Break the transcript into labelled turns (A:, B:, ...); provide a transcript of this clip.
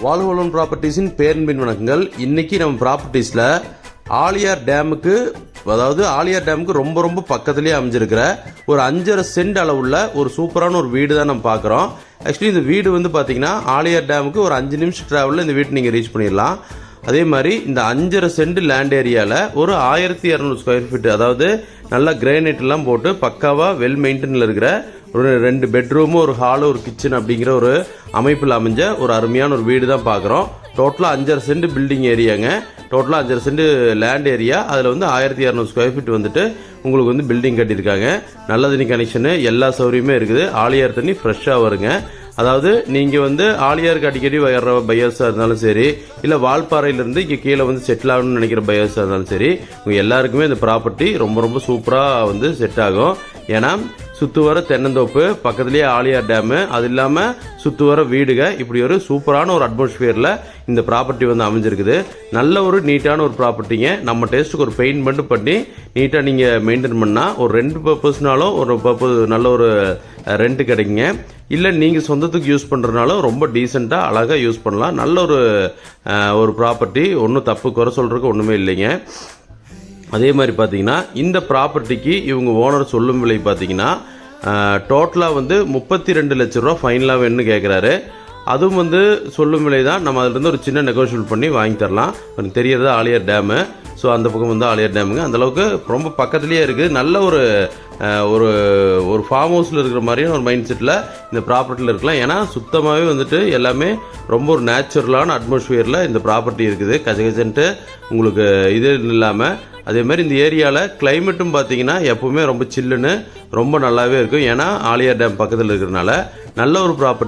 A: வாழ்வளம் ப்ராப்பர்ட்டிஸின் பேரன்பின் வணக்கங்கள். இன்னைக்கு நம்ம ப்ராப்பர்ட்டிஸில் ஆலியார் டேமுக்கு, அதாவது ஆலியார் டேமுக்கு ரொம்ப ரொம்ப பக்கத்துலேயே அமைஞ்சிருக்கிற ஒரு 5.5 சென்ட் அளவுள்ள ஒரு சூப்பரான ஒரு வீடு தான் நம்ம பார்க்குறோம். ஆக்சுவலி இந்த வீடு வந்து பார்த்தீங்கன்னா ஆலியார் டேமுக்கு ஒரு 5 நிமிஷம் ட்ராவலில் இந்த வீட்டை நீங்கள் ரீச் பண்ணிடலாம். அதே மாதிரி இந்த 5.5 சென்ட் லேண்ட் ஏரியாவில் ஒரு 1200 ஸ்கொயர் ஃபீட், அதாவது நல்லா கிரானைட்லாம் போட்டு பக்காவாக வெல் மெயின்டெனில் இருக்கிற ஒரு 2 பெட்ரூமு, ஒரு ஹாலு, ஒரு கிச்சன் அப்படிங்கிற ஒரு அமைப்பில் அமைஞ்ச ஒரு அருமையான ஒரு வீடு தான் பார்க்குறோம். டோட்டலாக 5.5 சென்ட் பில்டிங் ஏரியாங்க. டோட்டலாக 5.5 சென்ட் லேண்ட் ஏரியா. அதில் வந்து 1200 ஸ்கொயர் ஃபீட் வந்துட்டு உங்களுக்கு வந்து பில்டிங் கட்டியிருக்காங்க. நல்ல தண்ணி கனெக்ஷனு, எல்லா சௌகரியமே இருக்குது. ஆலியார் தண்ணி ஃப்ரெஷ்ஷாக வருங்க. அதாவது நீங்கள் வந்து ஆலியாருக்கு அடிக்கடி வர்ற பையர்ஸாக இருந்தாலும் சரி, இல்லை வால்பாறையிலேருந்து இங்கே கீழே வந்து செட்டில் ஆகணும்னு நினைக்கிற பையர்ஸாக இருந்தாலும் சரி, உங்கள் எல்லாருக்குமே இந்த ப்ராப்பர்ட்டி ரொம்ப ரொம்ப சூப்பராக வந்து செட் ஆகும். ஏன்னா சுற்று வர தென்னந்தோப்பு, பக்கத்துலேயே ஆலியார் டேமு, அது இல்லாமல் சுற்று வர வீடுக, இப்படி ஒரு சூப்பரான ஒரு அட்மாஸ்பியரில் இந்த ப்ராப்பர்ட்டி வந்து அமைஞ்சிருக்குது. நல்ல ஒரு நீட்டான ஒரு ப்ராப்பர்ட்டிங்க. நம்ம டேஸ்ட்டுக்கு ஒரு பெயிண்ட் மட்டும் பண்ணி நீட்டாக நீங்கள் மெயின்டைன் பண்ணால் ஒரு 2 பர்பஸ்னாலும் ஒரு பர்பஸ் நல்ல ஒரு ரெண்ட் கிடைக்குங்க. இல்லை நீங்கள் சொந்தத்துக்கு யூஸ் பண்ணுறதுனாலும் ரொம்ப டீசெண்டாக அழகாக யூஸ் பண்ணலாம். நல்ல ஒரு ப்ராப்பர்ட்டி, ஒன்றும் தப்பு குறை சொல்கிறதுக்கு ஒன்றுமே இல்லைங்க. அதே மாதிரி பார்த்தீங்கன்னா இந்த ப்ராப்பர்ட்டிக்கு இவங்க ஓனர் சொல்லும் விலை பார்த்தீங்கன்னா டோட்டலாக வந்து 32 லட்ச ரூபா ஃபைனலாக வேணும்னு கேட்குறாரு. அதுவும் வந்து சொல்லும் விலை தான். நம்ம அதிலிருந்து ஒரு சின்ன நெகோஷியேட் பண்ணி வாங்கி தரலாம். எனக்கு தெரியறது ஆலியார் டேமு. ஸோ அந்த பக்கம் வந்து ஆலியார் டேமுங்க. அந்தளவுக்கு ரொம்ப பக்கத்துலேயே இருக்குது. நல்ல ஒரு ஃபார்ம் ஹவுஸில் இருக்கிற மாதிரியும் ஒரு மைண்ட் செட்டில் இந்த ப்ராப்பர்ட்டியில் இருக்கலாம். ஏன்னா சுத்தமாகவே வந்துட்டு எல்லாமே ரொம்ப ஒரு நேச்சுரலான அட்மாஸ்பியரில் இந்த ப்ராப்பர்ட்டி இருக்குது. கஜகஜன்ட்டு உங்களுக்கு இது இல்லாமல், அதே மாதிரி இந்த ஏரியாவில் கிளைமேட்டும் பார்த்தீங்கன்னா எப்போவுமே ரொம்ப சில்லுன்னு ரொம்ப நல்லாவே இருக்கும். ஏன்னா ஆலியார் டேம் பக்கத்தில் இருக்கிறதுனால நல்ல ஒரு ப்ராப்பர்ட்டி.